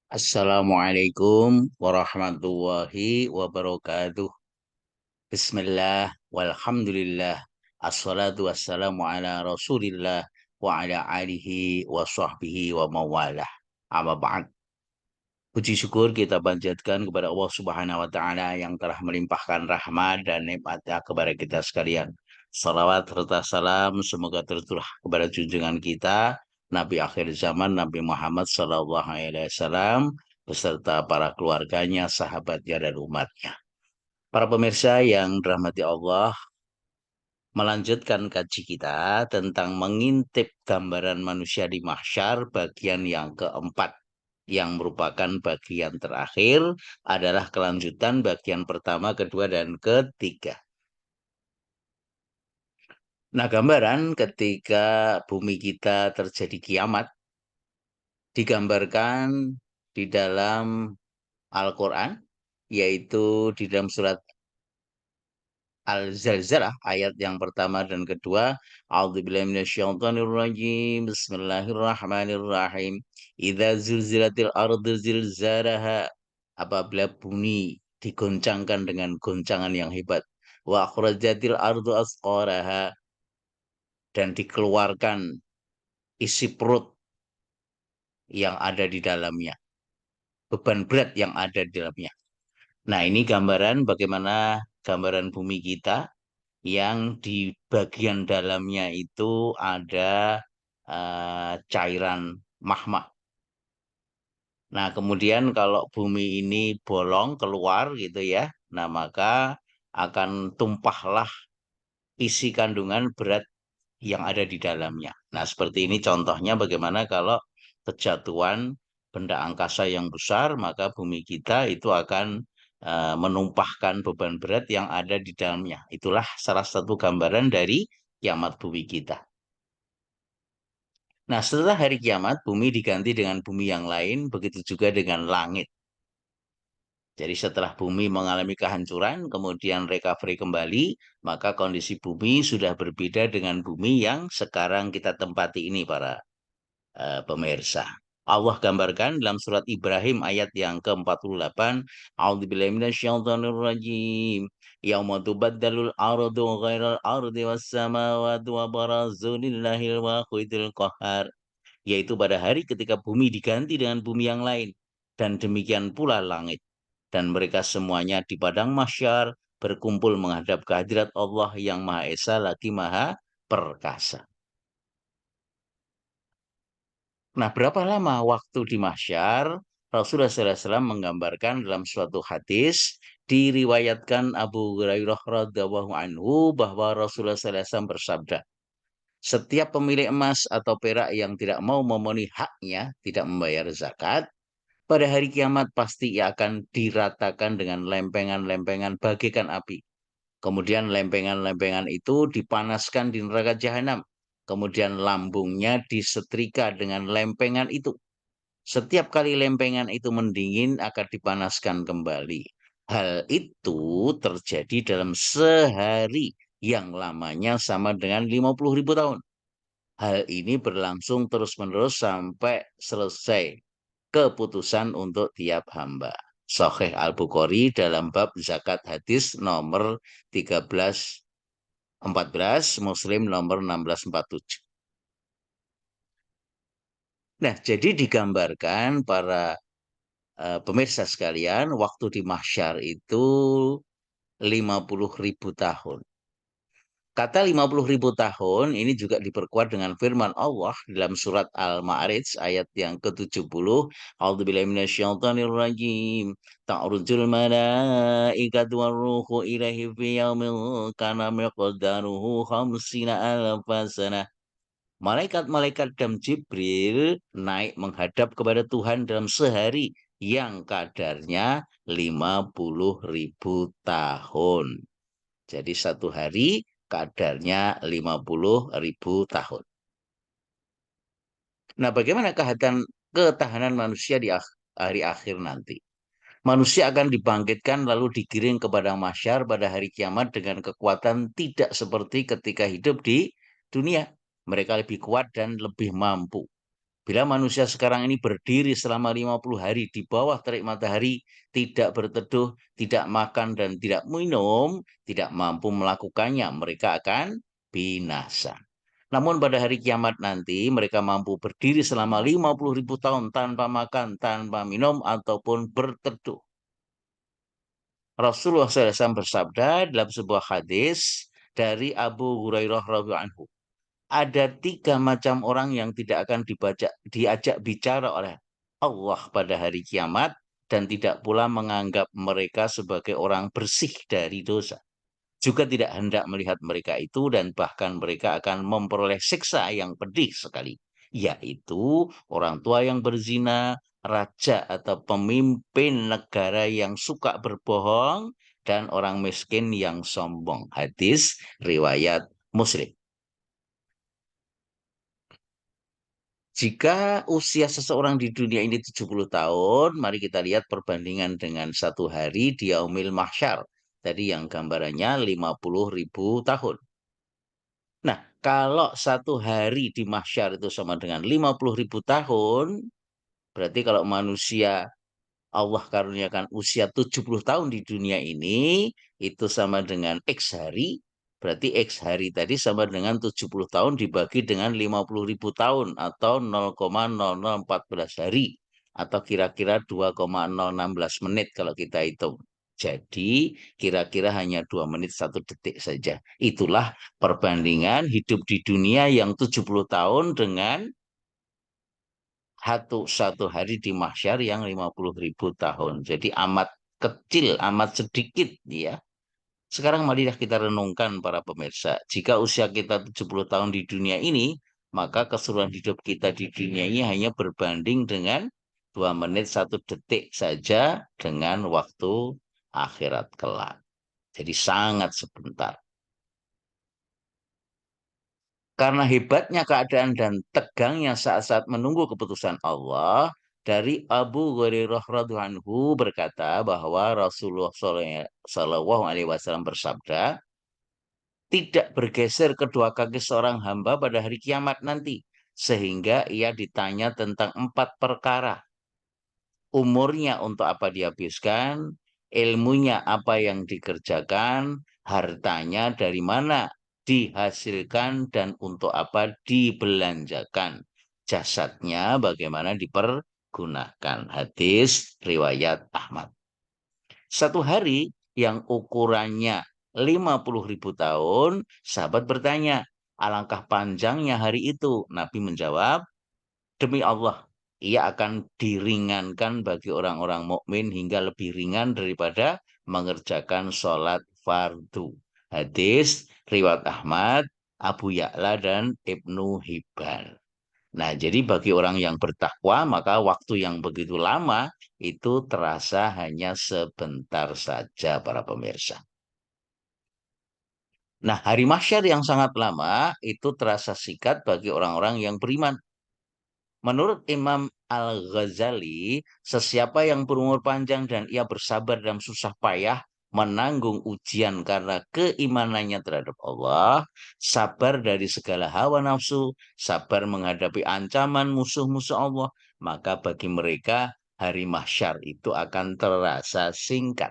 Assalamualaikum warahmatullahi wabarakatuh. Bismillah walhamdulillah. Assalatu wassalamu ala rasulillah wa ala alihi wa sahbihi wa mawalah. Amma ba'd. Puji syukur kita panjatkan kepada Allah Subhanahu wa taala yang telah melimpahkan rahmat dan nikmat-Nya kepada kita sekalian. Salawat serta salam semoga tercurah kepada junjungan kita Nabi akhir zaman Nabi Muhammad sallallahu alaihi wasallam beserta para keluarganya, sahabatnya dan umatnya. Para pemirsa yang dirahmati Allah, melanjutkan kaji kita tentang mengintip gambaran manusia di mahsyar bagian yang keempat, yang merupakan bagian terakhir adalah kelanjutan bagian pertama, kedua, dan ketiga. Nah, gambaran ketika bumi kita terjadi kiamat digambarkan di dalam Al-Quran, yaitu di dalam surat Al-Zalzalah ayat yang pertama dan kedua. A'udzubillahi minasyaitonirrajim. Bismillahirrahmanirrahim. Idza zulzilatil ardu zilzalaha. Apabila bumi digoncangkan dengan goncangan yang hebat. Wa akhrajatil ardu asqalaha. Dan dikeluarkan isi perut yang ada di dalamnya. Beban berat yang ada di dalamnya. Nah, ini gambaran bagaimana gambaran bumi kita yang di bagian dalamnya itu ada cairan magma. Nah, kemudian kalau bumi ini bolong keluar gitu ya, nah maka akan tumpahlah isi kandungan berat yang ada di dalamnya. Nah, seperti ini contohnya bagaimana kalau kejatuhan benda angkasa yang besar, maka bumi kita itu akan menumpahkan beban berat yang ada di dalamnya. Itulah salah satu gambaran dari kiamat bumi kita. Nah, setelah hari kiamat, bumi diganti dengan bumi yang lain, begitu juga dengan langit. Jadi setelah bumi mengalami kehancuran, kemudian recovery kembali, maka kondisi bumi sudah berbeda dengan bumi yang sekarang kita tempati ini, para pemirsa. Allah gambarkan dalam surat Ibrahim ayat yang ke-48, A'udzubillahi minasyaitonirrajim. Yauma tubaddalul ardu ghairal ardi was samawati wa barazu lillahil wahidil qahar. Yaitu pada hari ketika bumi diganti dengan bumi yang lain, dan demikian pula langit. Dan mereka semuanya di padang mahsyar berkumpul menghadap kehadirat Allah yang Maha Esa lagi Maha Perkasa. Nah, berapa lama waktu di mahsyar? Rasulullah SAW menggambarkan dalam suatu hadis, diriwayatkan Abu Hurairah radhiyallahu anhu bahwa Rasulullah SAW bersabda, setiap pemilik emas atau perak yang tidak mau memenuhi haknya, tidak membayar zakat, pada hari kiamat pasti ia akan diratakan dengan lempengan-lempengan bagaikan api. Kemudian lempengan-lempengan itu dipanaskan di neraka jahanam. Kemudian lambungnya disetrika dengan lempengan itu. Setiap kali lempengan itu mendingin akan dipanaskan kembali. Hal itu terjadi dalam sehari yang lamanya sama dengan 50.000 tahun. Hal ini berlangsung terus-menerus sampai selesai keputusan untuk tiap hamba. Sahih Al-Bukhari dalam bab zakat hadis nomor 1314, Muslim nomor 1647. Nah, jadi digambarkan para pemirsa sekalian, waktu di mahsyar itu 50.000 tahun. Kata 50.000 tahun ini juga diperkuat dengan firman Allah dalam surat Al-Ma'arij ayat yang ke-70. A'udzubillahi minasyaitonirrajim. Ta'rujul malaikatu warruhu ilaihi fi yaumin kana miqdaruhu khamsina alfa sanah. Malaikat-malaikat dan Jibril naik menghadap kepada Tuhan dalam sehari yang kadarnya 50.000 tahun. Jadi satu hari kadarnya 50.000 tahun. Nah, bagaimana ketahanan manusia di hari akhir nanti? Manusia akan dibangkitkan lalu digiring kepada mahsyar pada hari kiamat dengan kekuatan tidak seperti ketika hidup di dunia. Mereka lebih kuat dan lebih mampu. Bila manusia sekarang ini berdiri selama 50 hari di bawah terik matahari, tidak berteduh, tidak makan dan tidak minum, tidak mampu melakukannya, mereka akan binasa. Namun pada hari kiamat nanti mereka mampu berdiri selama 50.000 tahun tanpa makan, tanpa minum, ataupun berteduh. Rasulullah SAW bersabda dalam sebuah hadis dari Abu Hurairah radhiyallahu anhu. Ada 3 macam orang yang tidak akan diajak bicara oleh Allah pada hari kiamat dan tidak pula menganggap mereka sebagai orang bersih dari dosa. Juga tidak hendak melihat mereka itu dan bahkan mereka akan memperoleh siksa yang pedih sekali, yaitu orang tua yang berzina, raja atau pemimpin negara yang suka berbohong, dan orang miskin yang sombong. Hadis riwayat Muslim. Jika usia seseorang di dunia ini 70 tahun, mari kita lihat perbandingan dengan 1 hari di Yaumil Mahsyar. Tadi yang gambarannya 50.000 tahun. Nah, kalau 1 hari di Mahsyar itu sama dengan 50.000 tahun, berarti kalau manusia Allah karuniakan usia 70 tahun di dunia ini, itu sama dengan X hari, berarti X hari tadi sama dengan 70 tahun dibagi dengan 50.000 tahun, atau 0,0014 hari, atau kira-kira 2,016 menit kalau kita hitung. Jadi kira-kira hanya 2 menit 1 detik saja. Itulah perbandingan hidup di dunia yang 70 tahun dengan satu hari di mahsyar yang 50.000 tahun. Jadi amat kecil, amat sedikit ya. Sekarang marilah kita renungkan para pemirsa. Jika usia kita 70 tahun di dunia ini, maka keseluruhan hidup kita di dunia ini hanya berbanding dengan 2 menit 1 detik saja dengan waktu akhirat kelak. Jadi sangat sebentar. Karena hebatnya keadaan dan tegangnya saat-saat menunggu keputusan Allah, dari Abu Hurairah radhiyallahu anhu berkata bahwa Rasulullah Shallallahu Alaihi Wasallam bersabda, tidak bergeser kedua kaki seorang hamba pada hari kiamat nanti, sehingga ia ditanya tentang 4 perkara. Umurnya untuk apa dihabiskan, ilmunya apa yang dikerjakan, hartanya dari mana dihasilkan dan untuk apa dibelanjakan, jasadnya bagaimana dipergunakan. Hadis riwayat Ahmad. 1 hari yang ukurannya 50.000 tahun, sahabat bertanya, alangkah panjangnya hari itu. Nabi menjawab, demi Allah, ia akan diringankan bagi orang-orang mukmin hingga lebih ringan daripada mengerjakan sholat fardu. Hadis riwayat Ahmad, Abu Ya'la dan Ibnu Hibban. Nah, jadi bagi orang yang bertakwa, maka waktu yang begitu lama itu terasa hanya sebentar saja para pemirsa. Nah, hari mahsyar yang sangat lama itu terasa singkat bagi orang-orang yang beriman. Menurut Imam Al-Ghazali, sesiapa yang berumur panjang dan ia bersabar dalam susah payah menanggung ujian karena keimanannya terhadap Allah, sabar dari segala hawa nafsu, sabar menghadapi ancaman musuh-musuh Allah, maka bagi mereka hari mahsyar itu akan terasa singkat.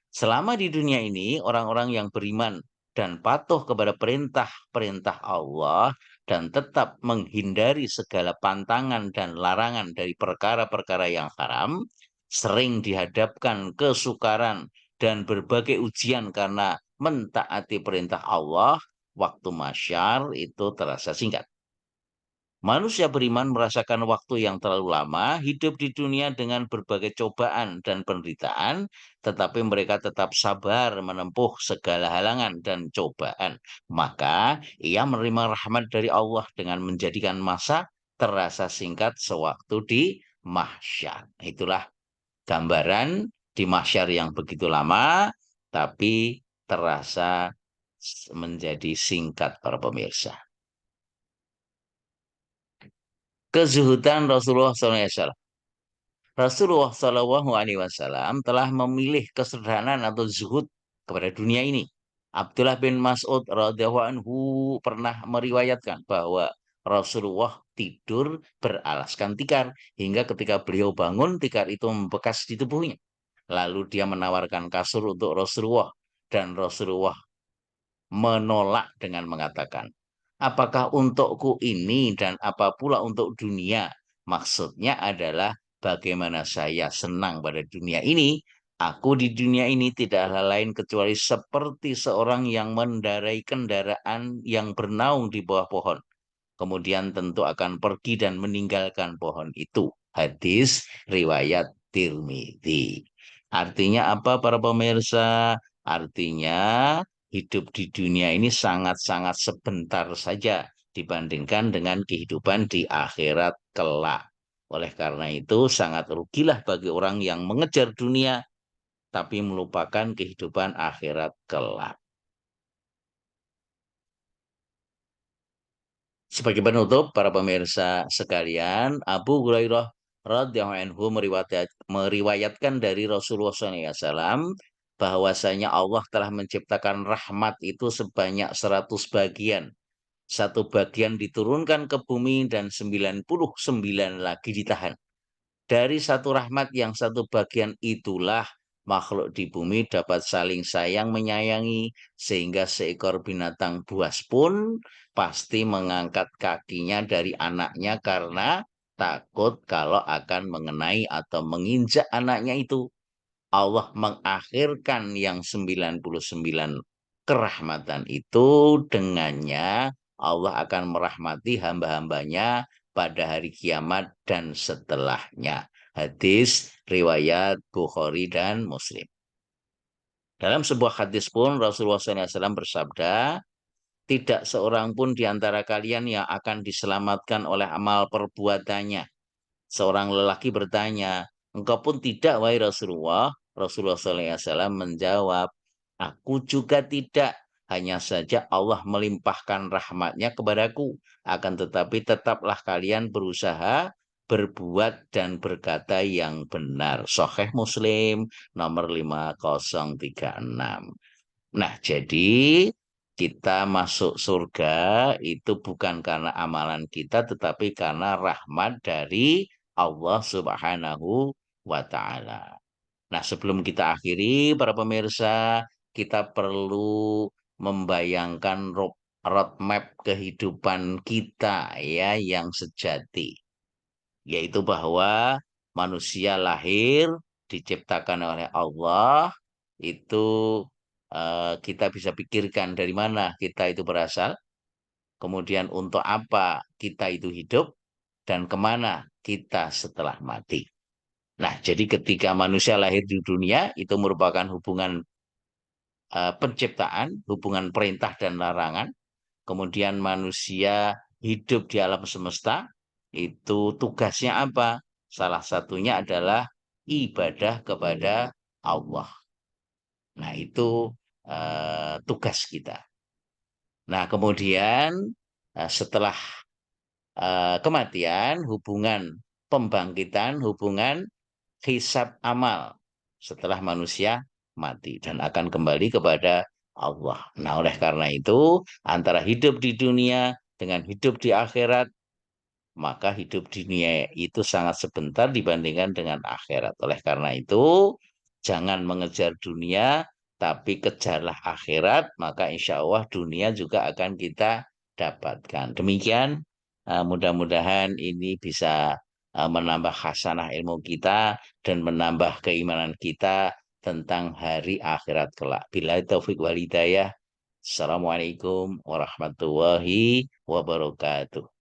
Selama di dunia ini, orang-orang yang beriman dan patuh kepada perintah-perintah Allah dan tetap menghindari segala pantangan dan larangan dari perkara-perkara yang haram, sering dihadapkan kesukaran dan berbagai ujian karena mentaati perintah Allah, waktu masyar itu terasa singkat. Manusia beriman merasakan waktu yang terlalu lama, hidup di dunia dengan berbagai cobaan dan penderitaan, tetapi mereka tetap sabar menempuh segala halangan dan cobaan. Maka ia menerima rahmat dari Allah dengan menjadikan masa terasa singkat sewaktu di mahsyar. Itulah gambaran di mahsyar yang begitu lama, tapi terasa menjadi singkat para pemirsa. Kezuhudan Rasulullah SAW. Rasulullah SAW telah memilih kesederhanaan atau zuhud kepada dunia ini. Abdullah bin Mas'ud radhiyallahu anhu pernah meriwayatkan bahwa Rasulullah tidur beralaskan tikar hingga ketika beliau bangun tikar itu membekas di tubuhnya. Lalu dia menawarkan kasur untuk Rasulullah dan Rasulullah menolak dengan mengatakan, apakah untukku ini dan apa pula untuk dunia? Maksudnya adalah bagaimana saya senang pada dunia ini. Aku di dunia ini tidaklah lain kecuali seperti seorang yang mendarai kendaraan yang bernaung di bawah pohon. Kemudian tentu akan pergi dan meninggalkan pohon itu. Hadis riwayat Tirmidzi. Artinya apa para pemirsa? Artinya hidup di dunia ini sangat-sangat sebentar saja dibandingkan dengan kehidupan di akhirat kelak. Oleh karena itu sangat rugilah bagi orang yang mengejar dunia tapi melupakan kehidupan akhirat kelak. Sebagai penutup, para pemirsa sekalian, Abu Hurairah radhiyallahu anhu meriwayatkan dari Rasulullah SAW bahwasanya Allah telah menciptakan rahmat itu sebanyak 100 bagian. Satu bagian diturunkan ke bumi dan 99 lagi ditahan. Dari satu rahmat yang satu bagian itulah makhluk di bumi dapat saling sayang menyayangi sehingga seekor binatang buas pun pasti mengangkat kakinya dari anaknya karena takut kalau akan mengenai atau menginjak anaknya itu. Allah mengakhirkan yang 99 kerahmatan itu dengannya Allah akan merahmati hamba-hambanya pada hari kiamat dan setelahnya. Hadis riwayat Bukhari dan Muslim. Dalam sebuah hadis pun Rasulullah SAW bersabda, tidak seorang pun di antara kalian yang akan diselamatkan oleh amal perbuatannya. Seorang lelaki bertanya, engkau pun tidak, wahai Rasulullah. Rasulullah SAW menjawab, aku juga tidak. Hanya saja Allah melimpahkan rahmatnya kepadaku. Akan tetapi tetaplah kalian berusaha berbuat dan berkata yang benar. Sahih Muslim nomor 5036. Nah, jadi kita masuk surga itu bukan karena amalan kita, tetapi karena rahmat dari Allah Subhanahu wa Ta'ala. Nah, sebelum kita akhiri, para pemirsa, kita perlu membayangkan roadmap kehidupan kita ya yang sejati, yaitu bahwa manusia lahir diciptakan oleh Allah itu kita bisa pikirkan dari mana kita itu berasal, kemudian untuk apa kita itu hidup, dan kemana kita setelah mati. Nah, jadi ketika manusia lahir di dunia itu merupakan hubungan penciptaan, hubungan perintah dan larangan. Kemudian manusia hidup di alam semesta, itu tugasnya apa? Salah satunya adalah ibadah kepada Allah. Nah, itu tugas kita. Nah, kemudian setelah kematian, hubungan pembangkitan, hubungan hisab amal setelah manusia mati dan akan kembali kepada Allah. Nah, oleh karena itu, antara hidup di dunia dengan hidup di akhirat, maka hidup di dunia itu sangat sebentar dibandingkan dengan akhirat. Oleh karena itu, jangan mengejar dunia, tapi kejarlah akhirat, maka insya Allah dunia juga akan kita dapatkan. Demikian, mudah-mudahan ini bisa menambah khasanah ilmu kita dan menambah keimanan kita tentang hari akhirat kelak. Bila taufik wal hidayah. Assalamualaikum warahmatullahi wabarakatuh.